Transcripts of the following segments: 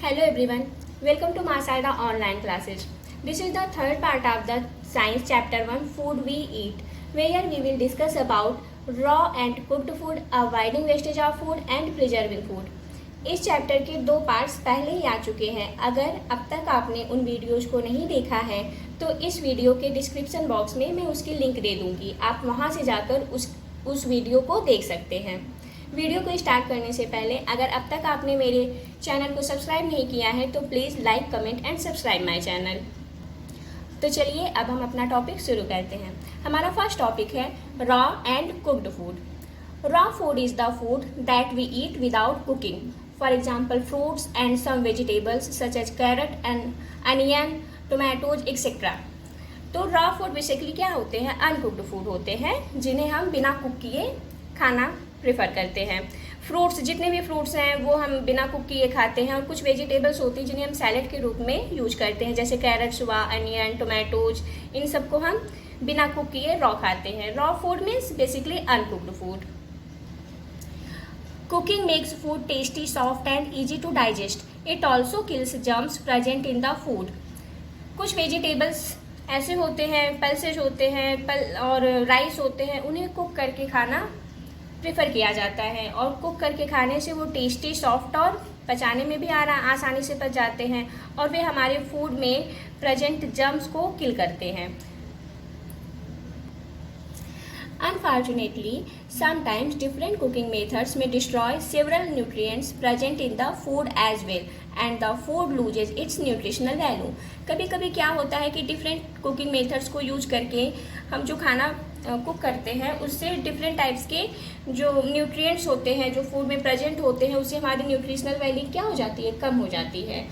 Hello everyone, welcome to Masada online classes. This is the third part of the science chapter 1 food we eat, where we will discuss about raw and cooked food, avoiding wastage of food and preserving food. इस chapter के 2 parts पहले ही आ चुके हैं। अगर अब तक आपने उन वीडियोज़ को नहीं देखा है तो इस वीडियो के डिस्क्रिप्शन बॉक्स में मैं उसकी लिंक दे दूँगी, आप वहाँ से जाकर उस वीडियो को देख सकते हैं। वीडियो को स्टार्ट करने से पहले अगर अब तक आपने मेरे चैनल को सब्सक्राइब नहीं किया है तो please like, comment and subscribe my channel. तो चलिए अब हम अपना टॉपिक शुरू करते हैं। हमारा फर्स्ट टॉपिक है raw and cooked food. Raw food is the food that we eat without cooking, for example fruits and some vegetables such as carrot and onion, tomatoes etcetera. तो रॉ फूड बेसिकली क्या होते हैं? Uncooked food होते हैं जिन्हें हम बिना cook किए खाना प्रेफर करते हैं। फ्रूट्स, जितने भी फ्रूट्स हैं वो हम बिना कुक किए खाते हैं, और कुछ वेजिटेबल्स होती हैं जिन्हें हम सैलेड के रूप में यूज करते हैं, जैसे कैरेट्स हुआ, अनियन, टोमेटोज, इन सबको हम बिना कुक किए रॉ खाते हैं। Raw food means basically uncooked food. Cooking makes food tasty, soft and easy to digest. It also kills germs present in the food. कुछ वेजिटेबल्स ऐसे होते हैं, पल्सेज होते हैं और राइस होते हैं, उन्हें कुक करके खाना प्रेफर किया जाता है, और कुक करके खाने से वो टेस्टी, सॉफ्ट और पचाने में भी आसानी से पच जाते हैं, और वे हमारे फूड में प्रेजेंट जर्म्स को किल करते हैं। Unfortunately, sometimes different cooking methods may destroy several nutrients present in the food as well, and the food loses its nutritional value. कभी कभी क्या होता है कि डिफरेंट कुकिंग मेथड्स को यूज करके हम जो खाना कुक करते हैं उससे डिफरेंट टाइप्स के जो न्यूट्रिएंट्स होते हैं जो फूड में प्रेजेंट होते हैं उससे हमारी न्यूट्रिशनल वैल्यू क्या हो जाती है? कम हो जाती है।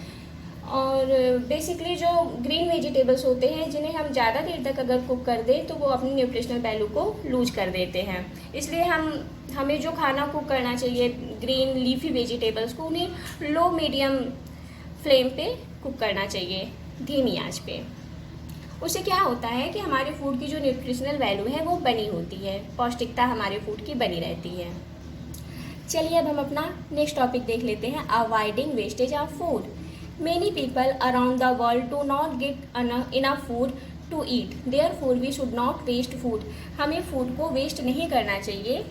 और बेसिकली जो ग्रीन वेजिटेबल्स होते हैं जिन्हें हम ज़्यादा देर तक अगर कुक कर दें तो वो अपनी न्यूट्रिशनल वैल्यू को लूज कर देते हैं। इसलिए हमें जो खाना कुक करना चाहिए ग्रीन लीफी वेजिटेबल्स को, उन्हें लो मीडियम फ्लेम पे कुक करना चाहिए, धीमी आंच पे। उससे क्या होता है कि हमारे फूड की जो न्यूट्रिशनल वैल्यू है वो बनी होती है, पौष्टिकता हमारे फूड की बनी रहती है। चलिए अब हम अपना नेक्स्ट टॉपिक देख लेते हैं, avoiding wastage of food. Many people around the world do not get enough food to eat. Therefore, we should not waste food. हमें फूड को वेस्ट नहीं करना चाहिए।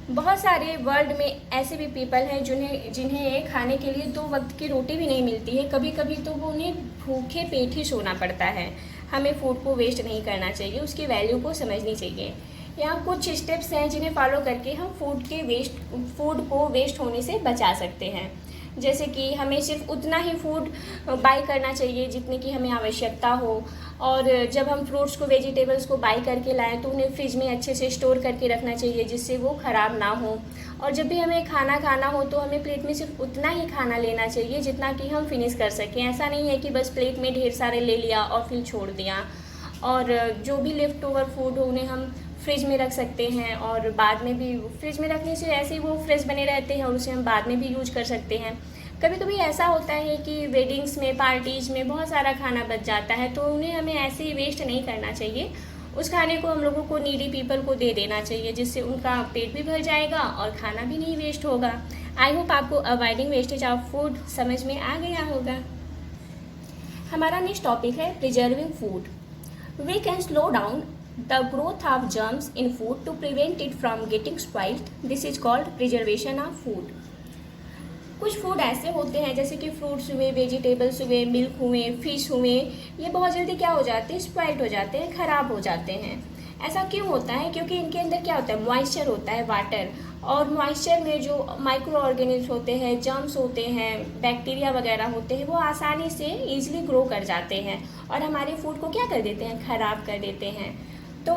बहुत सारे वर्ल्ड में ऐसे भी पीपल हैं जिन्हें खाने के लिए 2 वक्त की रोटी भी नहीं मिलती है, कभी कभी तो वो उन्हें भूखे पेट ही सोना पड़ता है। हमें फूड को वेस्ट नहीं करना चाहिए, उसकी वैल्यू को समझनी चाहिए। यहाँ कुछ स्टेप्स हैं जिन्हें फॉलो करके हम फूड को वेस्ट होने से बचा सकते हैं। जैसे कि हमें सिर्फ उतना ही फूड बाई करना चाहिए जितने की हमें आवश्यकता हो, और जब हम फ्रूट्स को, वेजिटेबल्स को बाई करके लाएं तो उन्हें फ्रिज में अच्छे से स्टोर करके रखना चाहिए जिससे वो ख़राब ना हो। और जब भी हमें खाना खाना हो तो हमें प्लेट में सिर्फ उतना ही खाना लेना चाहिए जितना कि हम फिनिश कर सकें। ऐसा नहीं है कि बस प्लेट में ढेर सारे ले लिया और फिर छोड़ दिया। और जो भी लेफ्ट ओवर फूड हो उन्हें हम फ्रिज में रख सकते हैं, और बाद में भी फ्रिज में रखने से ऐसे ही वो फ्रेश बने रहते हैं और उसे हम बाद में भी यूज कर सकते हैं। कभी कभी ऐसा होता है कि वेडिंग्स में, पार्टीज़ में बहुत सारा खाना बच जाता है, तो उन्हें हमें ऐसे ही वेस्ट नहीं करना चाहिए। उस खाने को हम लोगों को नीडी पीपल को दे देना चाहिए जिससे उनका पेट भी भर जाएगा और खाना भी नहीं वेस्ट होगा। आई होप आपको अवॉइडिंग वेस्टेज ऑफ फूड समझ में आ गया होगा। हमारा नेक्स्ट टॉपिक है preserving food. We can slow down the growth of germs in food to prevent it from getting spoiled. This is called preservation of food. कुछ food ऐसे होते हैं जैसे कि फ्रूट्स हुए, वेजिटेबल्स हुए, मिल्क हुए, फिश हुए, ये बहुत जल्दी क्या हो जाते हैं? स्पॉइल्ड हो जाते हैं, ख़राब हो जाते हैं। ऐसा क्यों होता है? क्योंकि इनके अंदर क्या होता है? मॉइस्चर होता है, वाटर, और मॉइस्चर में जो माइक्रो ऑर्गेनिज्म होते हैं, जर्म्स होते हैं, बैक्टीरिया वगैरह होते हैं, वो आसानी से ईजिली ग्रो कर जाते हैं और हमारे फूड को क्या कर देते हैं? ख़राब कर देते हैं। तो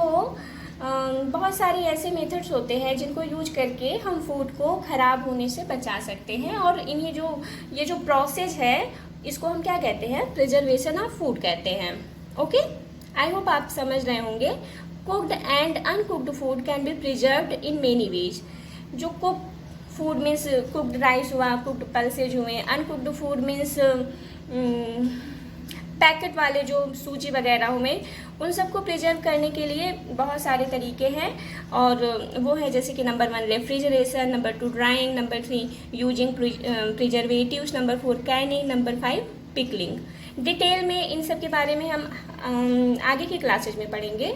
बहुत सारे ऐसे मेथड्स होते हैं जिनको यूज करके हम फूड को ख़राब होने से बचा सकते हैं, और ये जो प्रोसेस है इसको हम क्या कहते हैं? प्रिजर्वेशन ऑफ फूड कहते हैं। ओके, आई होप आप समझ रहे होंगे। Cooked and uncooked food can be preserved in many ways. जो cook food means cooked rice हुआ, कुक्ड पल्सेज हुए। अनकुक्ड फूड मीन्स पैकेट वाले जो सूजी वगैरह में, उन सबको प्रिजर्व करने के लिए बहुत सारे तरीके हैं। और वो है जैसे कि number 1 refrigeration, number 2 drawing, number 3 using preservatives, number 4 Canning, number 5 pickling. Detail में इन सब के बारे में हम आगे की क्लासेज में पढ़ेंगे।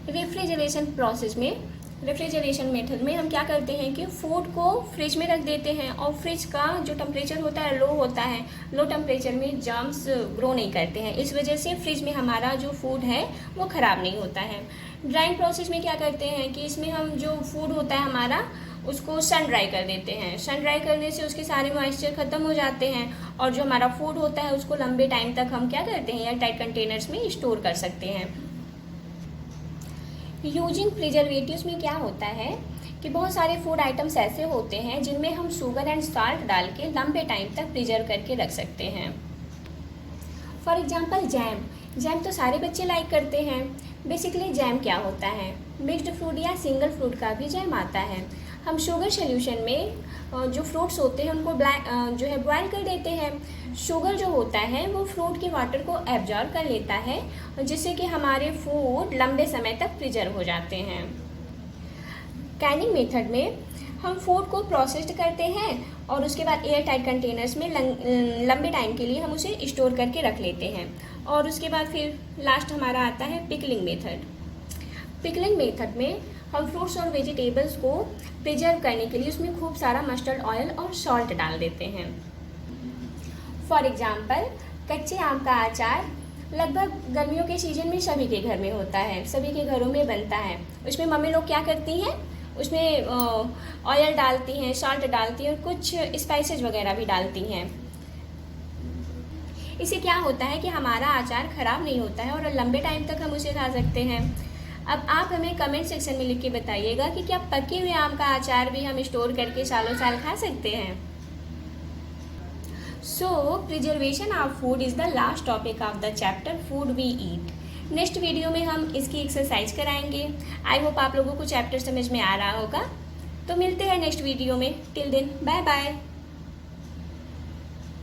रेफ्रिजरेशन प्रोसेस में, रेफ्रिजरेशन मेथड में हम क्या करते हैं कि फूड को फ्रिज में रख देते हैं और फ्रिज का जो टेम्परेचर होता है लो होता है। लो टेम्परेचर में जर्म्स ग्रो नहीं करते हैं, इस वजह से फ्रिज में हमारा जो फूड है वो ख़राब नहीं होता है। ड्राइंग प्रोसेस में क्या करते हैं कि इसमें हम जो फूड होता है हमारा उसको सन ड्राई कर देते हैं। सन ड्राई करने से उसके सारे मॉइस्चर ख़त्म हो जाते हैं और जो हमारा फूड होता है उसको लंबे टाइम तक हम क्या करते हैं एयर टाइट कंटेनर्स में स्टोर कर सकते हैं। यूजिंग प्रिजर्वेटिव्स में क्या होता है कि बहुत सारे फूड आइटम्स ऐसे होते हैं जिनमें हम शुगर एंड साल्ट डाल के लंबे टाइम तक प्रिजर्व करके रख सकते हैं। फॉर एग्जांपल जैम तो सारे बच्चे लाइक करते हैं। बेसिकली जैम क्या होता है, मिक्स्ड फ्रूट या सिंगल फ्रूट का भी जैम आता है। हम शुगर सोल्यूशन में जो फ्रूट्स होते हैं उनको जो है बॉयल कर देते हैं। शुगर जो होता है वो फ्रूट के वाटर को एब्जॉर्ब कर लेता है जिससे कि हमारे फूड लंबे समय तक प्रिजर्व हो जाते हैं। कैनिंग मेथड में हम फूड को प्रोसेस्ड करते हैं और उसके बाद एयर टाइट कंटेनर्स में लंबे टाइम के लिए हम उसे स्टोर करके रख लेते हैं। और उसके बाद फिर लास्ट हमारा आता है पिकलिंग मेथड। पिकलिंग मेथड में हम फ्रूट्स और वेजिटेबल्स को प्रिजर्व करने के लिए उसमें खूब सारा मस्टर्ड ऑयल और सॉल्ट डाल देते हैं। फॉर एग्जाम्पल कच्चे आम का अचार लगभग गर्मियों के सीजन में सभी के घर में होता है, सभी के घरों में बनता है। उसमें मम्मी लोग क्या करती हैं, उसमें ऑयल डालती हैं, सॉल्ट डालती हैं और कुछ स्पाइसेस वगैरह भी डालती हैं। इससे क्या होता है कि हमारा अचार ख़राब नहीं होता है और लंबे टाइम तक हम उसे खा सकते हैं। अब आप हमें कमेंट सेक्शन में लिख के बताइएगा कि क्या पके हुए आम का अचार भी हम स्टोर करके सालों साल खा सकते हैं। So preservation of food is the last topic of the chapter food we eat. Next video में हम इसकी एक्सरसाइज कराएंगे। आई होप आप लोगों को चैप्टर समझ में आ रहा होगा। तो मिलते हैं नेक्स्ट वीडियो में। Till then bye bye.